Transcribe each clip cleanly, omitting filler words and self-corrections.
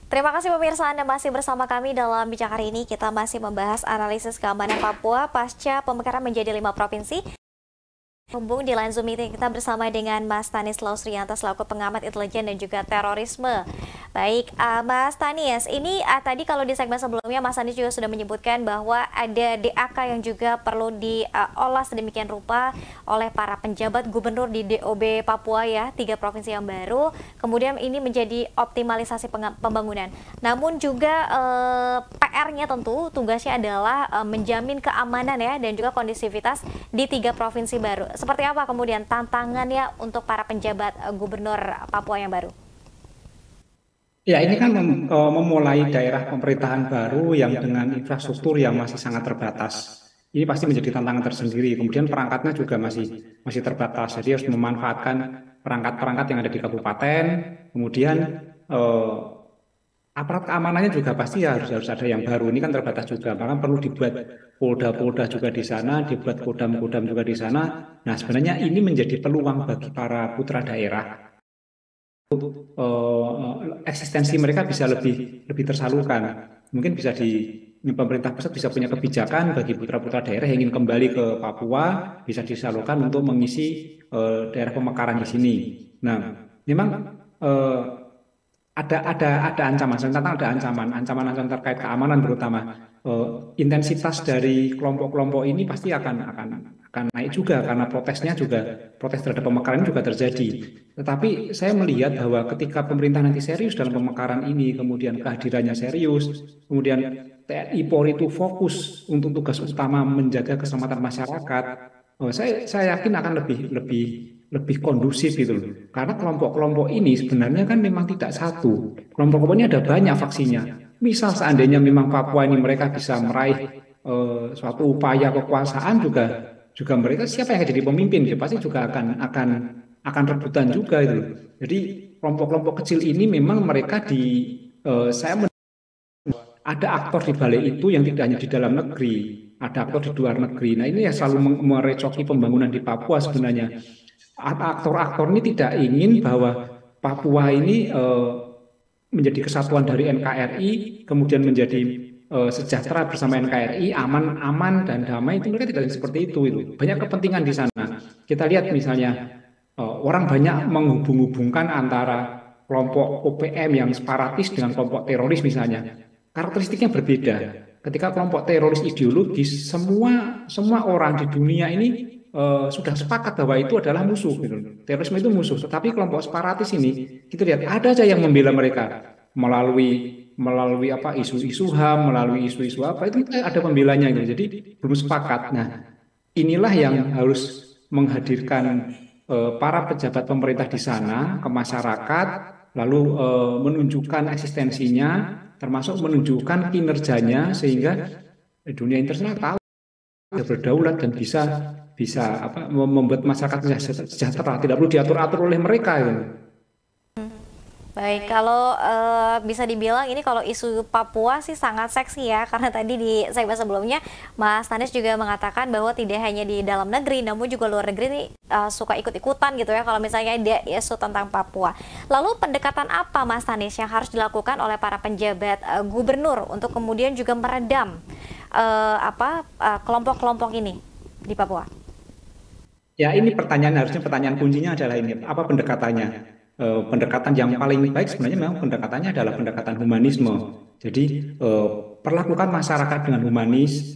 Terima kasih pemirsa Anda masih bersama kami dalam Bincang hari ini. Kita masih membahas analisis keamanan Papua pasca pemekaran menjadi 5 provinsi. Hubung di line Zoom meeting kita bersama dengan Mas Stanislaus Rianta selaku pengamat intelijen dan juga terorisme. Baik, Mas Stanis, ini tadi kalau di segmen sebelumnya Mas Stanis juga sudah menyebutkan bahwa ada DAK yang juga perlu diolah sedemikian rupa oleh para penjabat gubernur di DOB Papua ya, 3 provinsi yang baru. Kemudian ini menjadi optimalisasi pembangunan. Namun juga PR-nya tentu tugasnya adalah menjamin keamanan ya dan juga kondusivitas di 3 provinsi baru. Seperti apa kemudian tantangannya untuk para penjabat gubernur Papua yang baru? Ya, ini kan memulai daerah pemerintahan baru yang dengan infrastruktur yang masih sangat terbatas. Ini pasti menjadi tantangan tersendiri. Kemudian perangkatnya juga masih terbatas. Jadi harus memanfaatkan perangkat-perangkat yang ada di kabupaten. Kemudian eh, aparat keamanannya juga pasti harus ada yang baru. Ini kan terbatas juga. Maka perlu dibuat polda-polda juga di sana, dibuat kodam-kodam juga di sana. Nah, sebenarnya ini menjadi peluang bagi para putra daerah. Eksistensi mereka bisa lebih tersalurkan. Mungkin bisa pemerintah pusat bisa punya kebijakan bagi putra-putra daerah yang ingin kembali ke Papua bisa disalurkan untuk mengisi daerah pemekaran di sini. Nah, memang eh, ada ancaman, tentang ada ancaman terkait keamanan terutama. Intensitas dari kelompok-kelompok ini pasti akan naik juga karena protes terhadap pemekaran juga terjadi. Tetapi saya melihat bahwa ketika pemerintah nanti serius dalam pemekaran ini, kemudian kehadirannya serius, kemudian TNI Polri itu fokus untuk tugas utama menjaga keselamatan masyarakat, saya yakin akan lebih kondusif gitu loh. Karena kelompok-kelompok ini sebenarnya kan memang tidak satu. Kelompok-kelompok ini ada banyak faksinya. Misal seandainya memang Papua ini mereka bisa meraih suatu upaya kekuasaan juga mereka siapa yang akan jadi pemimpin ya pasti juga akan rebutan juga itu. Jadi kelompok-kelompok kecil ini memang mereka saya ada aktor di balik itu yang tidak hanya di dalam negeri, ada aktor di luar negeri. Nah ini yang selalu merecoki pembangunan di Papua sebenarnya. Aktor-aktor ini tidak ingin bahwa Papua ini menjadi kesatuan dari NKRI, kemudian menjadi sejahtera bersama NKRI, aman dan damai, itu mereka tidak seperti itu. Banyak kepentingan di sana. Kita lihat misalnya orang banyak menghubung-hubungkan antara kelompok OPM yang separatis dengan kelompok teroris misalnya. Karakteristiknya berbeda. Ketika kelompok teroris ideologis, semua orang di dunia ini sudah sepakat bahwa itu adalah musuh. Gitu. Terorisme itu musuh. Tetapi kelompok separatis ini, kita lihat ada aja yang membela mereka melalui apa isu-isu HAM, melalui isu-isu apa itu ada pembelanya gitu. Jadi belum sepakat. Nah, inilah yang harus menghadirkan para pejabat pemerintah di sana ke masyarakat, lalu menunjukkan eksistensinya, termasuk menunjukkan kinerjanya sehingga dunia internasional tahu berdaulat dan bisa membuat masyarakat sejahtera, tidak perlu diatur-atur oleh mereka. Gitu. Baik, kalau bisa dibilang ini kalau isu Papua sih sangat seksi ya, karena tadi di segmen sebelumnya Mas Tanis juga mengatakan bahwa tidak hanya di dalam negeri, namun juga luar negeri ini suka ikut-ikutan gitu ya kalau misalnya ada isu tentang Papua. Lalu pendekatan apa Mas Tanis yang harus dilakukan oleh para penjabat gubernur untuk kemudian juga meredam kelompok-kelompok ini di Papua? Ya ini harusnya pertanyaan kuncinya adalah ini, apa pendekatannya? Pendekatan yang paling baik sebenarnya memang pendekatannya adalah pendekatan humanisme. Jadi perlakukan masyarakat dengan humanis,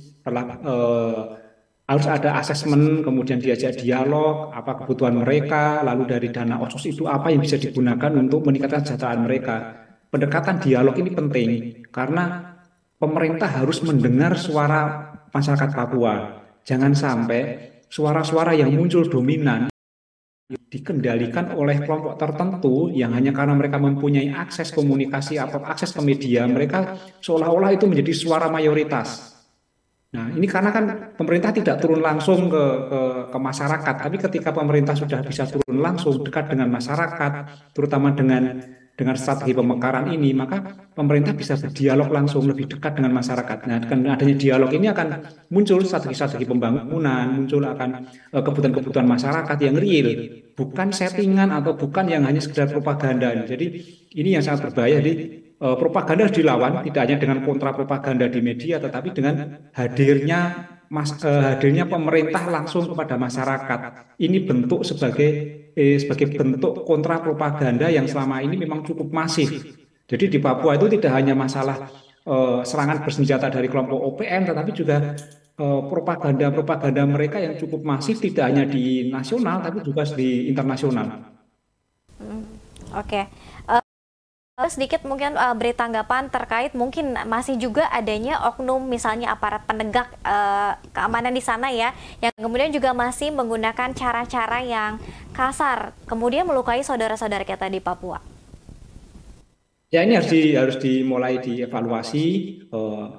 harus ada asesmen, kemudian diajak dialog, apa kebutuhan mereka, lalu dari dana otsus itu apa yang bisa digunakan untuk meningkatkan kesejahteraan mereka. Pendekatan dialog ini penting karena pemerintah harus mendengar suara masyarakat Papua. Jangan sampai suara-suara yang muncul dominan dikendalikan oleh kelompok tertentu yang hanya karena mereka mempunyai akses komunikasi atau akses ke media, mereka seolah-olah itu menjadi suara mayoritas. Nah, ini karena kan pemerintah tidak turun langsung ke masyarakat, tapi ketika pemerintah sudah bisa turun langsung dekat dengan masyarakat, terutama dengan strategi pemekaran ini, maka pemerintah bisa berdialog langsung lebih dekat dengan masyarakat. Nah, dengan adanya dialog ini akan muncul strategi-strategi pembangunan, muncul akan kebutuhan-kebutuhan masyarakat yang real, bukan settingan atau bukan yang hanya sekedar propaganda. Jadi ini yang sangat berbahaya. Jadi propaganda harus dilawan, tidak hanya dengan kontra propaganda di media, tetapi dengan hadirnya pemerintah langsung kepada masyarakat. Ini bentuk sebagai bentuk kontra propaganda yang selama ini memang cukup masif. Jadi di Papua itu tidak hanya masalah serangan bersenjata dari kelompok OPM, tetapi juga propaganda-propaganda mereka yang cukup masif tidak hanya di nasional, tapi juga di internasional. Oke. Sedikit mungkin beri tanggapan terkait mungkin masih juga adanya oknum misalnya aparat penegak keamanan di sana ya, yang kemudian juga masih menggunakan cara-cara yang kasar, kemudian melukai saudara-saudara kita di Papua. Ya ini harus dimulai dievaluasi.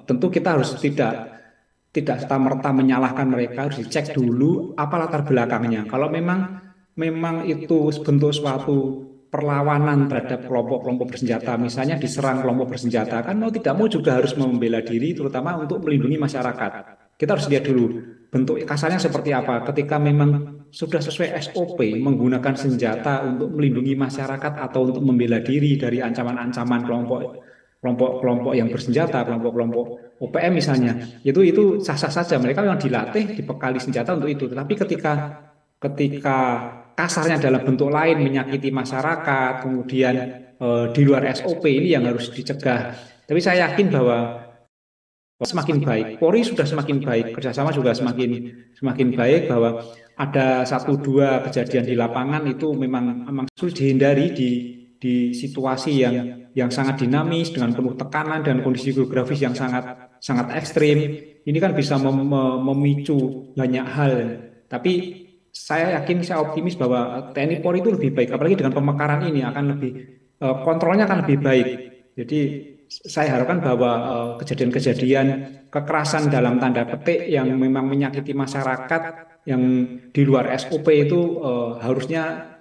Tentu kita harus tidak serta-merta menyalahkan mereka, harus dicek dulu apa latar belakangnya. Kalau memang itu bentuk suatu perlawanan terhadap kelompok-kelompok bersenjata, misalnya diserang kelompok bersenjata, kan mau tidak mau juga harus membela diri, terutama untuk melindungi masyarakat. Kita harus lihat dulu bentuk kasarnya seperti apa. Ketika memang sudah sesuai SOP menggunakan senjata untuk melindungi masyarakat atau untuk membela diri dari ancaman-ancaman kelompok yang bersenjata, kelompok-kelompok OPM misalnya, itu sah-sah saja. Mereka memang dilatih, dibekali senjata untuk itu. Tetapi ketika kasarnya dalam bentuk lain menyakiti masyarakat, kemudian di luar SOP, ini yang harus dicegah. Tapi saya yakin bahwa semakin baik, Polri sudah semakin baik, kerjasama juga semakin baik, bahwa ada 1-2 kejadian di lapangan itu memang sulit dihindari di situasi yang sangat dinamis dengan penuh tekanan dan kondisi geografis yang sangat ekstrim. Ini kan bisa memicu banyak hal. Tapi saya optimis bahwa TNI Polri itu lebih baik, apalagi dengan pemekaran ini akan lebih kontrolnya akan lebih baik. Jadi saya harapkan bahwa kejadian-kejadian kekerasan dalam tanda petik yang memang menyakiti masyarakat yang di luar SOP itu harusnya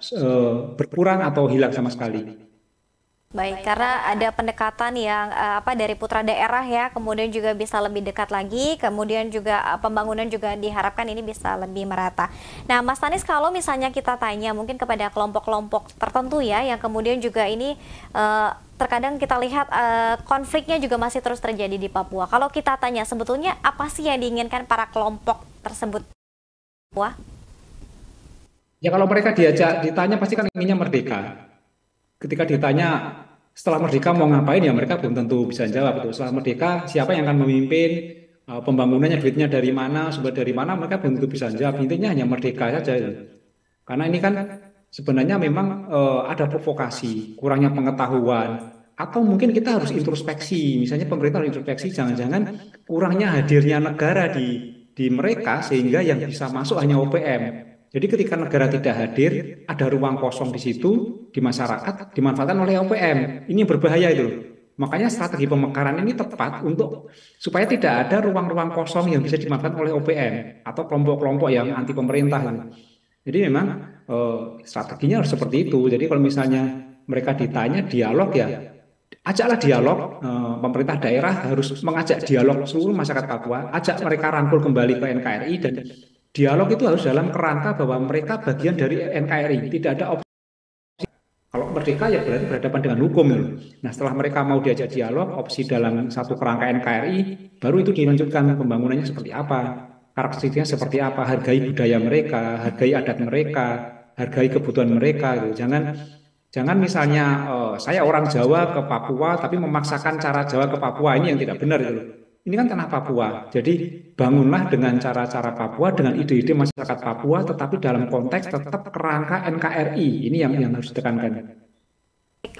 berkurang atau hilang sama sekali. Baik, karena ada pendekatan yang dari putra daerah ya, kemudian juga bisa lebih dekat lagi, kemudian juga pembangunan juga diharapkan ini bisa lebih merata. Nah, Mas Tanis, kalau misalnya kita tanya mungkin kepada kelompok-kelompok tertentu ya, yang kemudian juga ini terkadang kita lihat konfliknya juga masih terus terjadi di Papua. Kalau kita tanya sebetulnya apa sih yang diinginkan para kelompok tersebut? Wah. Ya kalau mereka ditanya pasti kan inginnya merdeka. Ketika ditanya setelah merdeka mau ngapain, ya mereka belum tentu bisa jawab. Setelah merdeka siapa yang akan memimpin, pembangunannya, duitnya dari mana, sumber dari mana, mereka belum tentu bisa jawab. Intinya hanya merdeka saja. Karena ini kan sebenarnya memang ada provokasi, kurangnya pengetahuan, atau mungkin kita harus introspeksi. Misalnya pemerintah harus introspeksi, jangan-jangan kurangnya hadirnya negara di mereka sehingga yang bisa masuk hanya OPM. Jadi ketika negara tidak hadir, ada ruang kosong di situ, di masyarakat, dimanfaatkan oleh OPM. Ini yang berbahaya itu. Makanya strategi pemekaran ini tepat supaya tidak ada ruang-ruang kosong yang bisa dimanfaatkan oleh OPM atau kelompok-kelompok yang anti pemerintah. Jadi memang strateginya harus seperti itu. Jadi kalau misalnya mereka ditanya dialog, ya ajaklah dialog. Pemerintah daerah harus mengajak dialog seluruh masyarakat Papua, ajak mereka rangkul kembali ke NKRI, dan dialog itu harus dalam kerangka bahwa mereka bagian dari NKRI, tidak ada opsi. Kalau merdeka ya berarti berhadapan dengan hukum. Nah setelah mereka mau diajak dialog, opsi dalam satu kerangka NKRI, baru itu dilanjutkan pembangunannya seperti apa, karakteristiknya seperti apa, hargai budaya mereka, hargai adat mereka, hargai kebutuhan mereka. Jangan misalnya saya orang Jawa ke Papua tapi memaksakan cara Jawa ke Papua, ini yang tidak benar itu. Ini kan tanah Papua, jadi bangunlah dengan cara-cara Papua, dengan ide-ide masyarakat Papua, tetapi dalam konteks tetap kerangka NKRI. Ini yang harus ditekankan.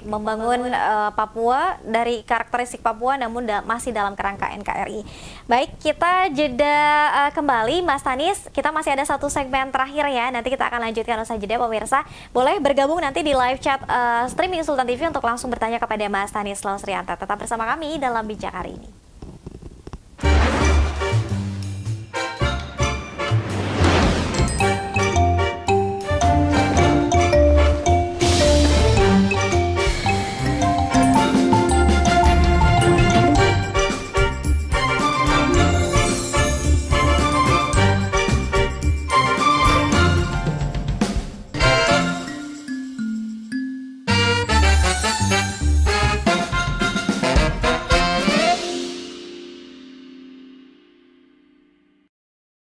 Membangun Papua dari karakteristik Papua namun masih dalam kerangka NKRI. Baik, kita jeda kembali Mas Tanis. Kita masih ada satu segmen terakhir ya. Nanti kita akan lanjutkan usai jeda pemirsa. Boleh bergabung nanti di live chat streaming Sultan TV untuk langsung bertanya kepada Mas Tanis Lausrianta. Tetap bersama kami dalam Bijak hari ini.